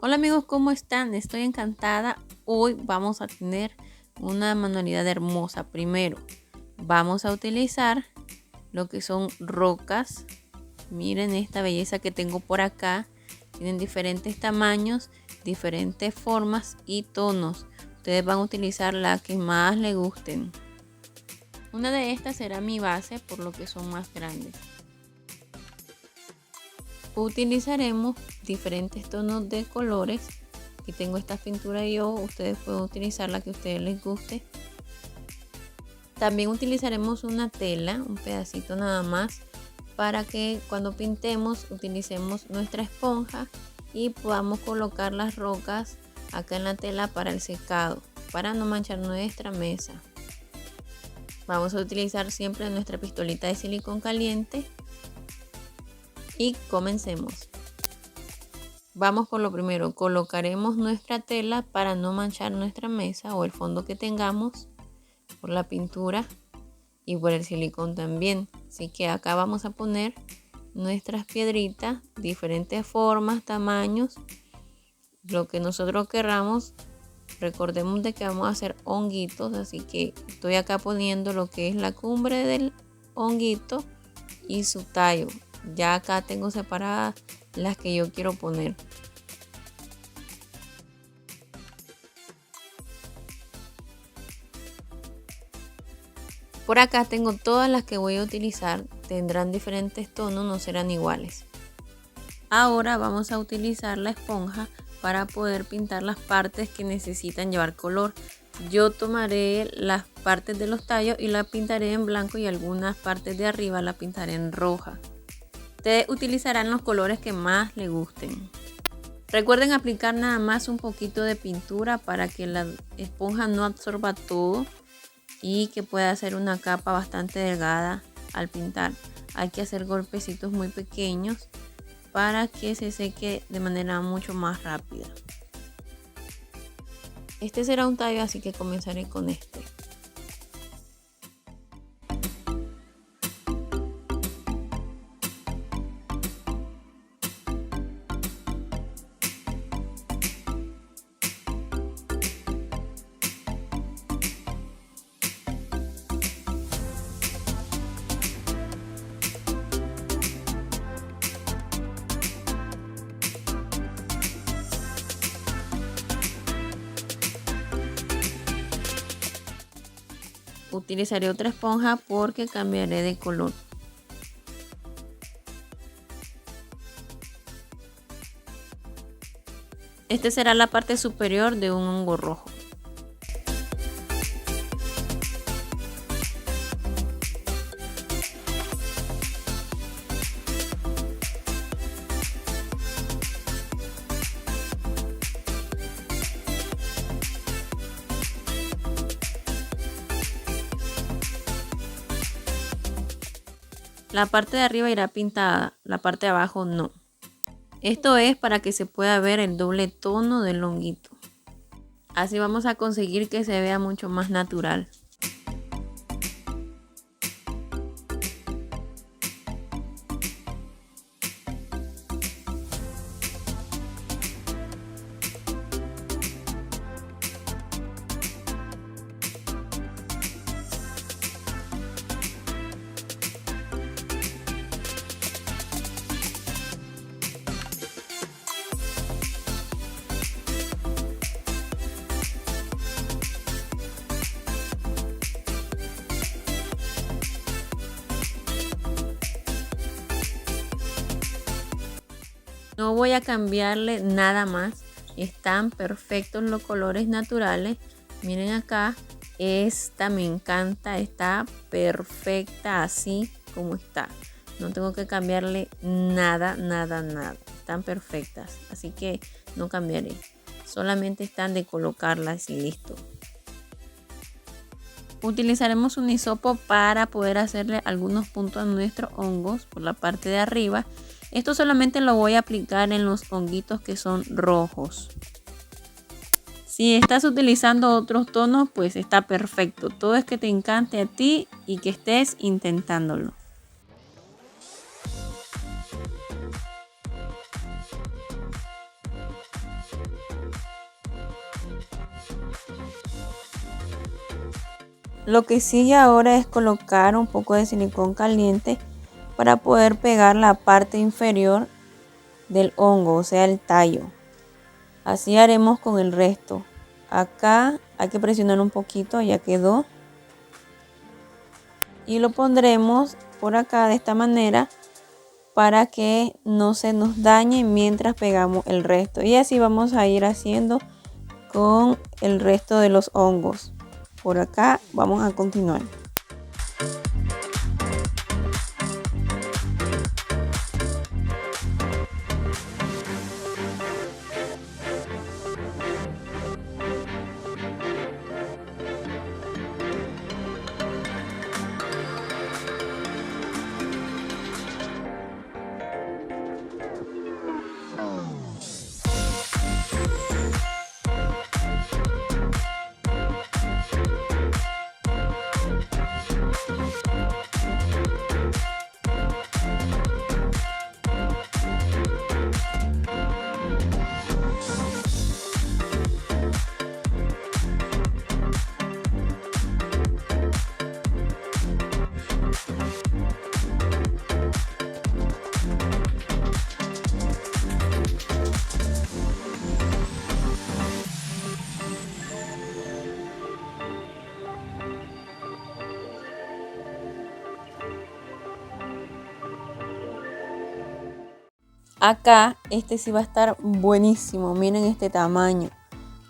Hola amigos, ¿cómo están? Estoy encantada. Hoy vamos a tener una manualidad hermosa. Primero, vamos a utilizar lo que son rocas. Miren esta belleza que tengo por acá. Tienen diferentes tamaños, diferentes formas y tonos. Ustedes van a utilizar la que más les gusten. Una de estas será mi base, por lo que son más grandes. Utilizaremos diferentes tonos de colores. Aquí tengo esta pintura yo, ustedes pueden utilizar la que a ustedes les guste. También utilizaremos una tela, un pedacito nada más, para que cuando pintemos utilicemos nuestra esponja y podamos colocar las rocas acá en la tela para el secado, para no manchar nuestra mesa. Vamos a utilizar siempre nuestra pistolita de silicón caliente. Y comencemos. Vamos por lo primero, colocaremos nuestra tela para no manchar nuestra mesa o el fondo que tengamos por la pintura y por el silicón también. Así que acá vamos a poner nuestras piedritas, diferentes formas, tamaños, lo que nosotros querramos. Recordemos de que vamos a hacer honguitos, así que estoy acá poniendo lo que es la cumbre del honguito y su tallo. Ya acá tengo separadas las que yo quiero poner. Por acá tengo todas las que voy a utilizar. Tendrán diferentes tonos, no serán iguales. Ahora vamos a utilizar la esponja para poder pintar las partes que necesitan llevar color. Yo tomaré las partes de los tallos y la pintaré en blanco y algunas partes de arriba la pintaré en roja. Ustedes utilizarán los colores que más les gusten. Recuerden aplicar nada más un poquito de pintura para que la esponja no absorba todo y que pueda hacer una capa bastante delgada al pintar. Hay que hacer golpecitos muy pequeños para que se seque de manera mucho más rápida. Este será un tallo, así que comenzaré con este. Utilizaré otra esponja porque cambiaré de color. Este será la parte superior de un hongo rojo. La parte de arriba irá pintada, la parte de abajo no. Esto es para que se pueda ver el doble tono del honguito. Así vamos a conseguir que se vea mucho más natural. No voy a cambiarle nada más. Están perfectos los colores naturales. Miren acá. Esta me encanta. Está perfecta así como está. No tengo que cambiarle nada, nada, nada. Están perfectas. Así que no cambiaré. Solamente están de colocarlas y listo. Utilizaremos un hisopo para poder hacerle algunos puntos a nuestros hongos por la parte de arriba. Esto solamente lo voy a aplicar en los honguitos que son rojos. Si estás utilizando otros tonos, pues está perfecto. Todo es que te encante a ti y que estés intentándolo. Lo que sigue ahora es colocar un poco de silicón caliente para poder pegar la parte inferior del hongo, o sea el tallo. Así haremos con el resto. Acá hay que presionar un poquito, ya quedó. Y lo pondremos por acá de esta manera para que no se nos dañe mientras pegamos el resto. Y así vamos a ir haciendo con el resto de los hongos. Por acá vamos a continuar. Acá este sí va a estar buenísimo, miren este tamaño.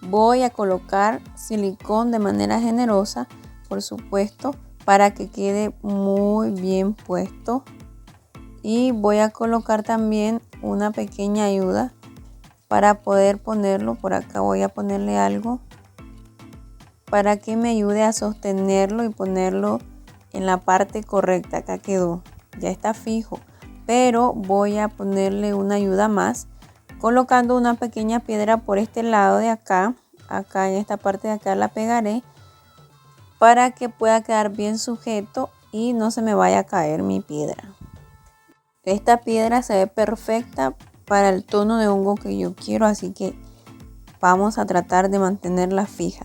Voy a colocar silicón de manera generosa, por supuesto, para que quede muy bien puesto. Y voy a colocar también una pequeña ayuda para poder ponerlo. Por acá voy a ponerle algo para que me ayude a sostenerlo y ponerlo en la parte correcta. Acá quedó, ya está fijo. Pero voy a ponerle una ayuda más colocando una pequeña piedra por este lado de acá. Acá en esta parte de acá la pegaré para que pueda quedar bien sujeto y no se me vaya a caer mi piedra. Esta piedra se ve perfecta para el tono de hongo que yo quiero, así que vamos a tratar de mantenerla fija.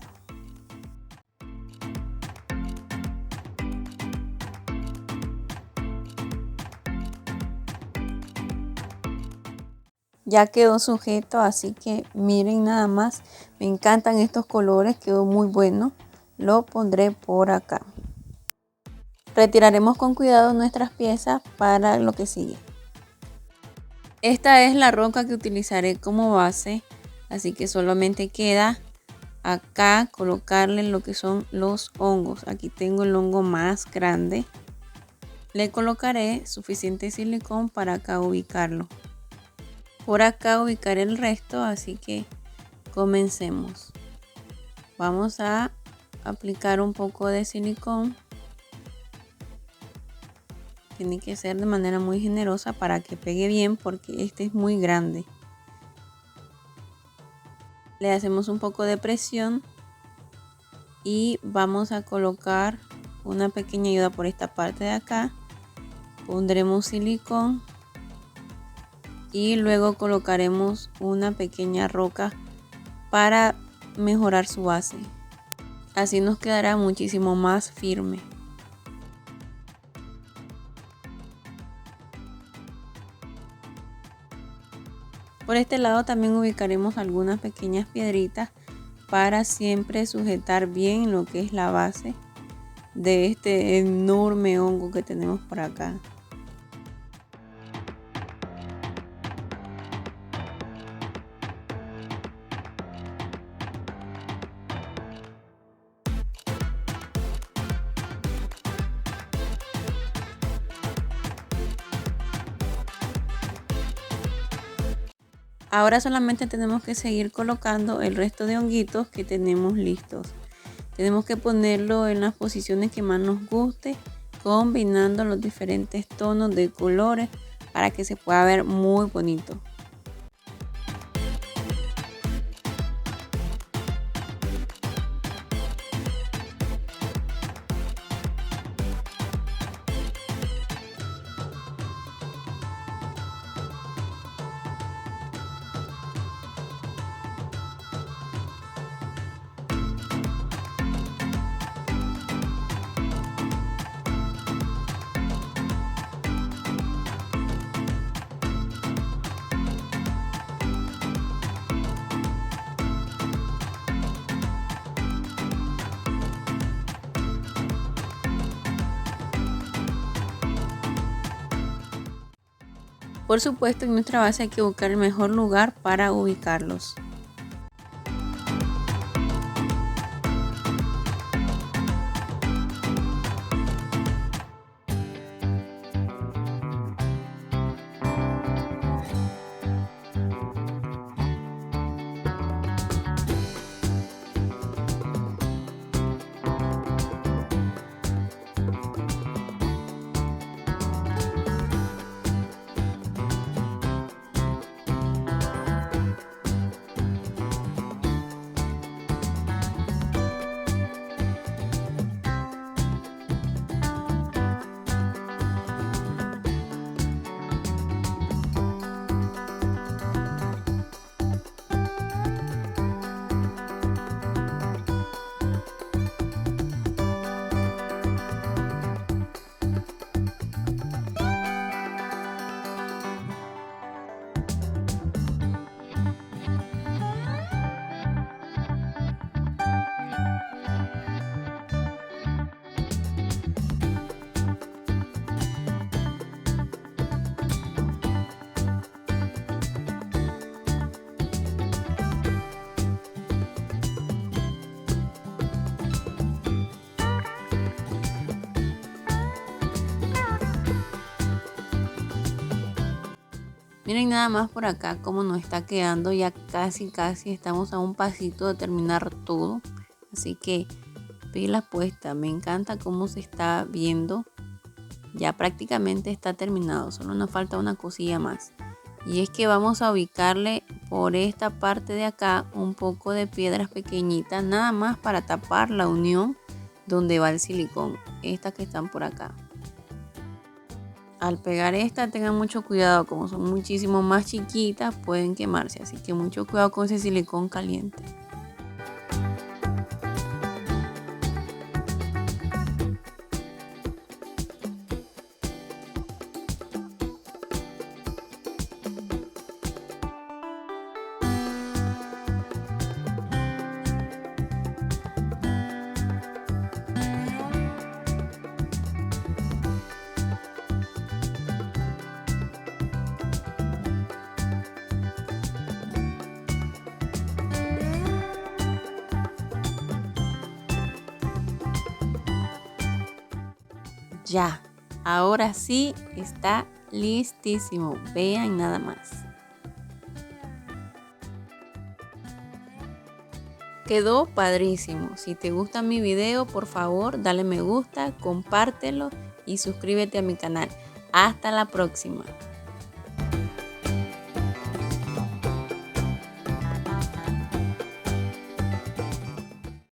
Ya quedó sujeto, así que miren nada más, me encantan estos colores, quedó muy bueno. Lo pondré por acá. Retiraremos con cuidado nuestras piezas para lo que sigue. Esta es la roca que utilizaré como base, así que solamente queda acá colocarle lo que son los hongos. Aquí tengo el hongo más grande. Le colocaré suficiente silicón para acá ubicarlo. Por acá ubicaré el resto, así que comencemos. Vamos a aplicar un poco de silicón. Tiene que ser de manera muy generosa para que pegue bien porque este es muy grande. Le hacemos un poco de presión y vamos a colocar una pequeña ayuda por esta parte de acá. Pondremos silicón y luego colocaremos una pequeña roca para mejorar su base. Así nos quedará muchísimo más firme. Por este lado también ubicaremos algunas pequeñas piedritas para siempre sujetar bien lo que es la base de este enorme hongo que tenemos por acá. Ahora solamente tenemos que seguir colocando el resto de honguitos que tenemos listos. Tenemos que ponerlo en las posiciones que más nos guste, combinando los diferentes tonos de colores para que se pueda ver muy bonito. Por supuesto, en nuestra base hay que buscar el mejor lugar para ubicarlos. Miren nada más por acá cómo nos está quedando, ya casi estamos a un pasito de terminar todo. Así que pila puesta, me encanta cómo se está viendo. Ya prácticamente está terminado, solo nos falta una cosilla más. Y es que vamos a ubicarle por esta parte de acá un poco de piedras pequeñitas, nada más para tapar la unión donde va el silicón, estas que están por acá. Al pegar esta tengan mucho cuidado, como son muchísimo más chiquitas pueden quemarse, así que mucho cuidado con ese silicón caliente. Ya, ahora sí está listísimo, vean nada más. Quedó padrísimo. Si te gusta mi video, por favor dale me gusta, compártelo y suscríbete a mi canal. Hasta la próxima.